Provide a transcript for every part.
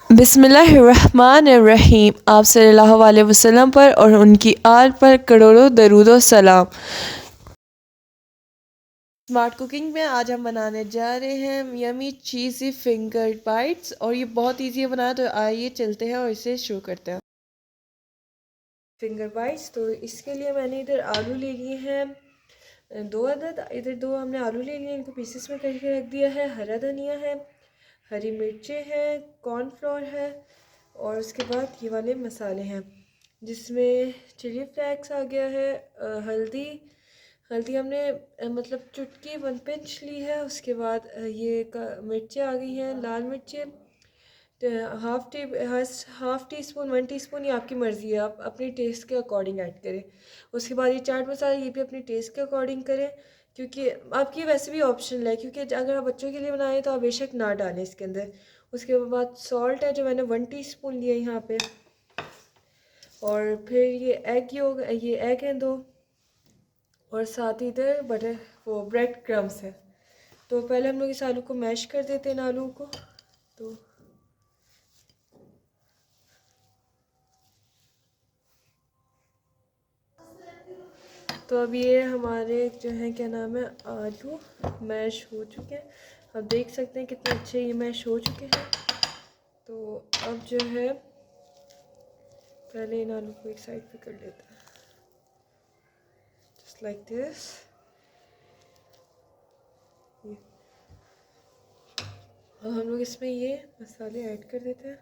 बिस्मिल्लाहिर्रहमानिर्रहीम। आप सल्लल्लाहु अलैहि वसल्लम पर और उनकी आल पर करोड़ों दरूद व सलाम। स्मार्ट कुकिंग में आज हम बनाने जा रहे हैं यमी चीज़ी फिंगर बाइट्स, और ये बहुत इजी है बनाना। तो आइए चलते हैं और इसे शुरू करते हैं। फिंगर बाइट्स, तो इसके लिए मैंने इधर आलू ले लिए हैं 2 अदद। इधर 2 हमने आलू ले लिए, इनको पीसेस में करके रख दिया है। हरा धनिया है, हरी मिर्चें हैं, कॉर्नफ्लोर है, और उसके बाद ये वाले मसाले हैं जिसमें चिली फ्लेक्स आ गया है। हल्दी हल्दी हमने मतलब चुटकी 1 पिंच ली है। उसके बाद मिर्चें आ गई हैं, लाल मिर्चें हाफ़ टी स्पून 1 टीस्पून, ये आपकी मर्ज़ी है, आप अपनी टेस्ट के अकॉर्डिंग ऐड करें। उसके बाद ये चाट मसाला, ये भी अपनी टेस्ट के अकॉर्डिंग करें, क्योंकि आपकी वैसे भी ऑप्शनल है, क्योंकि अगर आप बच्चों के लिए बनाएं तो आप बेशक ना डालें इसके अंदर। उसके बाद सॉल्ट है जो मैंने 1 टीस्पून लिया यहाँ पे, और फिर ये एग हैं 2, और साथ ही इधर बटर वो ब्रेड क्रम्स है। तो पहले हम लोग इस आलू को मैश कर देते हैं, इन आलू को। तो अब ये हमारे जो है क्या नाम है, आलू मैश हो चुके हैं। आप देख सकते हैं कितने अच्छे ये मैश हो चुके हैं। तो अब जो है पहले इन आलू को एक साइड पे कर लेते हैं, जस्ट लाइक दिस। अब हम लोग इसमें ये मसाले ऐड कर देते हैं।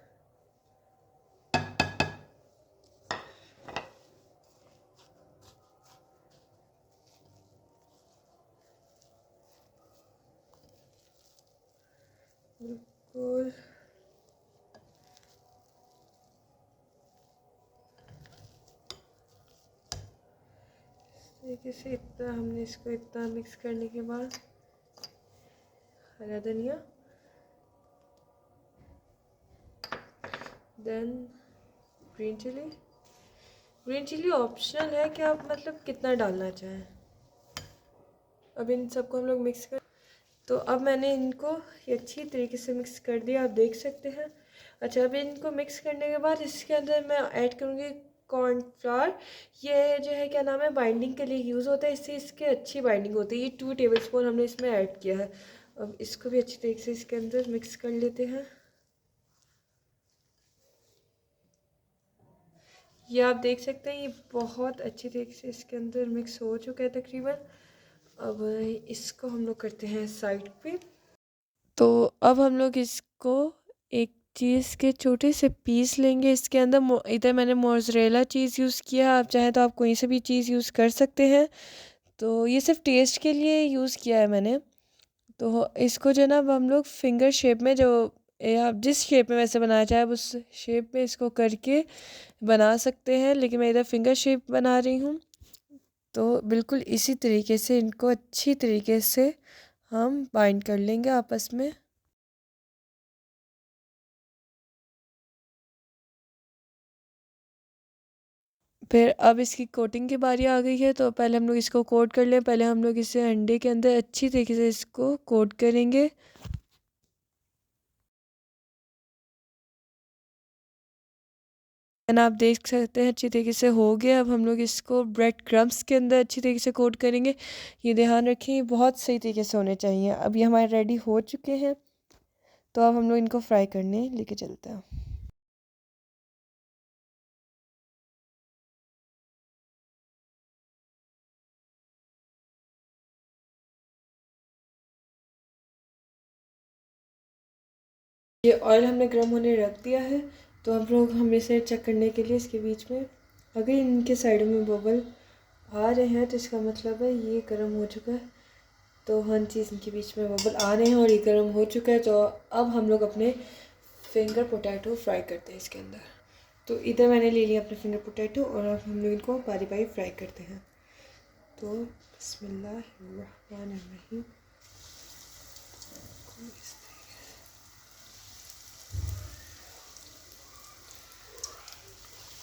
बिल्कुल तरीके से इतना हमने इसको इतना मिक्स करने के बाद हरा धनिया, देन ग्रीन चिली ऑप्शनल है कि आप मतलब कितना डालना चाहें। अब इन सबको हम लोग मिक्स कर, तो अब मैंने इनको ये अच्छी तरीके से मिक्स कर दिया, आप देख सकते हैं। अच्छा, अब इनको मिक्स करने के बाद इसके अंदर मैं ऐड करूँगी कॉर्नफ्लावर। ये जो है क्या नाम है, बाइंडिंग के लिए यूज़ होता है, इससे इसकी अच्छी बाइंडिंग होती है। ये 2 टेबलस्पून हमने इसमें ऐड किया है। अब इसको भी अच्छी तरीके से इसके अंदर मिक्स कर लेते हैं। ये आप देख सकते हैं, ये बहुत अच्छी तरीके से इसके अंदर मिक्स हो चुका है तकरीबन। अब इसको हम लोग करते हैं साइड पे। तो अब हम लोग इसको एक चीज़ के छोटे से पीस लेंगे। इसके अंदर इधर मैंने मोज़रेला चीज़ यूज़ किया है, आप चाहें तो आप कोई से भी चीज़ यूज़ कर सकते हैं। तो ये सिर्फ टेस्ट के लिए यूज़ किया है मैंने। तो इसको जो है ना, अब हम लोग फिंगर शेप में, जो आप जिस शेप में वैसे बनाना चाहें उस शेप में इसको करके बना सकते हैं, लेकिन मैं इधर फिंगर शेप बना रही हूँ। तो बिल्कुल इसी तरीके से इनको अच्छी तरीके से हम बाइंड कर लेंगे आपस में। फिर अब इसकी कोटिंग की बारी आ गई है, तो पहले हम लोग इसको कोट कर लें। पहले हम लोग इसे अंडे के अंदर अच्छी तरीके से इसको कोट करेंगे। एंड आप देख सकते हैं अच्छी तरीके से हो गया। अब हम लोग इसको ब्रेड क्रम्स के अंदर अच्छी तरीके से कोट करेंगे। ये ध्यान रखें, ये बहुत सही तरीके से होने चाहिए। अब ये हमारे रेडी हो चुके हैं, तो अब हम लोग इनको फ्राई करने लेके चलते हैं। ये ऑयल हमने गर्म होने रख दिया है, तो हम इसे चेक करने के लिए इसके बीच में, अगर इनके साइड में बबल आ रहे हैं तो इसका मतलब है ये गर्म हो चुका है। तो हर चीज़ इनके बीच में बबल आ रहे हैं और ये गर्म हो चुका है। तो अब हम लोग अपने फिंगर पोटैटो फ्राई करते हैं इसके अंदर। तो इधर मैंने ले लिया अपने फिंगर पोटैटो, और अब हम लोग इनको बारी बारी फ्राई करते हैं। तो बिस्मिल्लाहिर्रहमानिर्रहीम।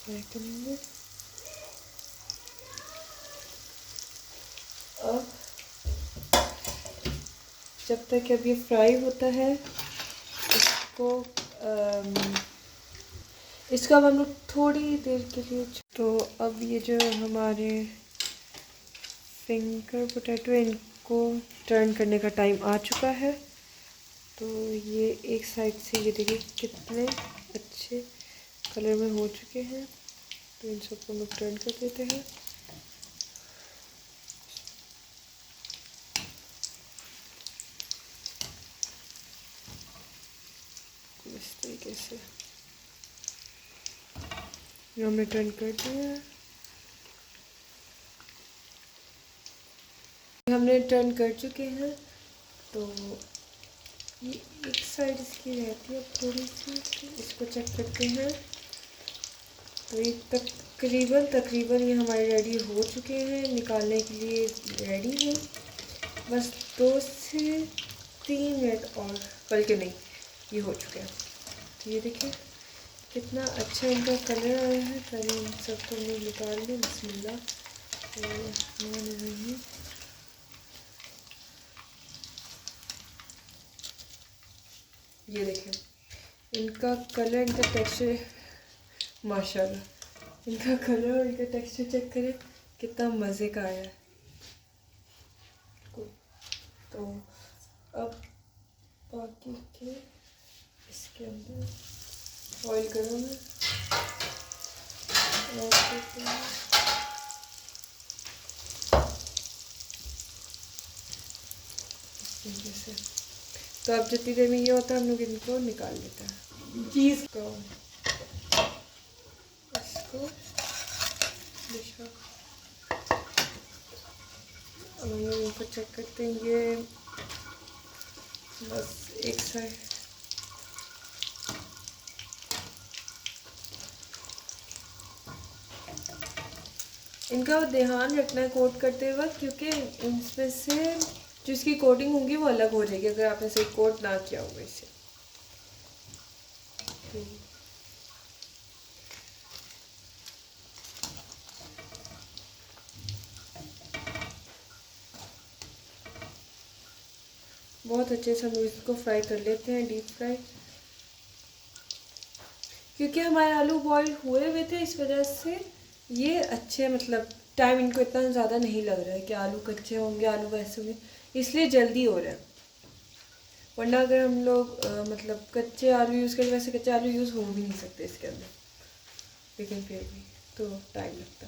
फ्राई करेंगे। अब जब तक अब ये फ्राई होता है, इसको इसको अब हम लोग थोड़ी देर के लिए तो अब ये जो हमारे फिंगर पोटैटो इनको टर्न करने का टाइम आ चुका है। तो ये एक साइड से ये देखिए कितने अच्छे कलर में हो चुके हैं। तो इन सबको हम लोग टर्न कर देते हैं। इस तरीके से ये हमने टर्न कर दिया। हमने टर्न कर चुके हैं। तो ये एक साइड इसकी रहती है थोड़ी सी, इसको चेक करते हैं। तो ये तकरीबन ये हमारे रेडी हो चुके हैं, निकालने के लिए रेडी हैं। बस 2 से 3 मिनट और, बल्कि नहीं, ये हो चुके हैं। तो ये देखिए कितना अच्छा इनका कलर आया है। पहले इन सबको हम लोग निकाल लें। बिस्मिल्लाह। ये देखें इनका कलर, इनका टेक्सचर, माशाल्लाह इनका कलर और इनका टेक्सचर चेक करें कितना मज़े का आया है। तो अब बाकी के इसके अंदर ऑयल गरम है जैसे। तो अब जितनी देर में ये होता है हम लोग इनको निकाल लेते हैं। चीज़ को इसको अब हम लोग इनको चेक करते हैं। ये बस एक साइड इनका ध्यान रखना है कोट करते वक्त, क्योंकि इसमें से जो इसकी कोटिंग होगी वो अलग हो जाएगी अगर आपने सही कोट ना किया होगा इसे। बहुत अच्छे से हम लोग इसको फ्राई कर लेते हैं, डीप फ्राई। क्योंकि हमारे आलू बॉईल हुए हुए थे, इस वजह से ये अच्छे, मतलब टाइम इनको इतना ज़्यादा नहीं लग रहा है कि आलू कच्चे होंगे, आलू वैसे होंगे, इसलिए जल्दी हो रहा है। वरना अगर हम लोग मतलब कच्चे आलू यूज़ करें, वैसे कच्चे आलू यूज़ हो भी नहीं सकते इसके अंदर, लेकिन फिर भी तो टाइम लगता।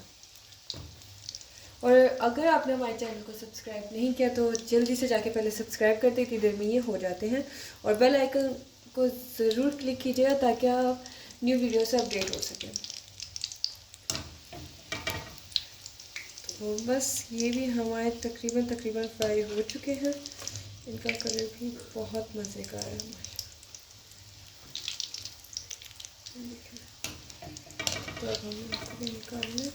और अगर आपने हमारे चैनल को सब्सक्राइब नहीं किया तो जल्दी से जाके पहले सब्सक्राइब कर दें, इतनी देर में ये हो जाते हैं। और बेल आइकन को ज़रूर क्लिक कीजिएगा ताकि आप न्यू वीडियो से अपडेट हो सकें। तो बस ये भी हमारे तकरीबन फ्राई हो चुके हैं। इनका कलर भी बहुत मज़े का है। तो अब हम इनको भी निकाल लें।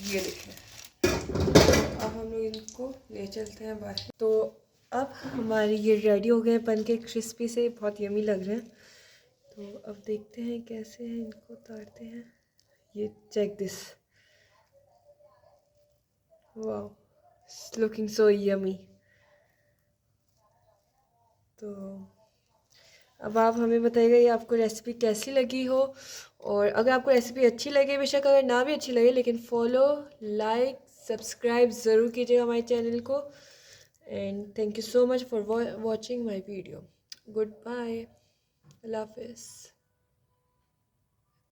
ये देखें, अब हम लोग इनको ले चलते हैं बाहर। तो अब हमारी ये रेडी हो गए, बन के क्रिस्पी से बहुत यमी लग रहे हैं। तो अब देखते हैं कैसे हैं, इनको उतारते हैं। ये check this, wow, looking so yummy. तो अब आप हमें बताइएगा ये आपको रेसिपी कैसी लगी हो। और अगर आपको रेसिपी अच्छी लगे, बेशक अगर ना भी अच्छी लगे, लेकिन फॉलो, लाइक, सब्सक्राइब ज़रूर कीजिएगा हमारे चैनल को। And thank you so much for watching my video. Good bye, अल्लाह हाफिज़।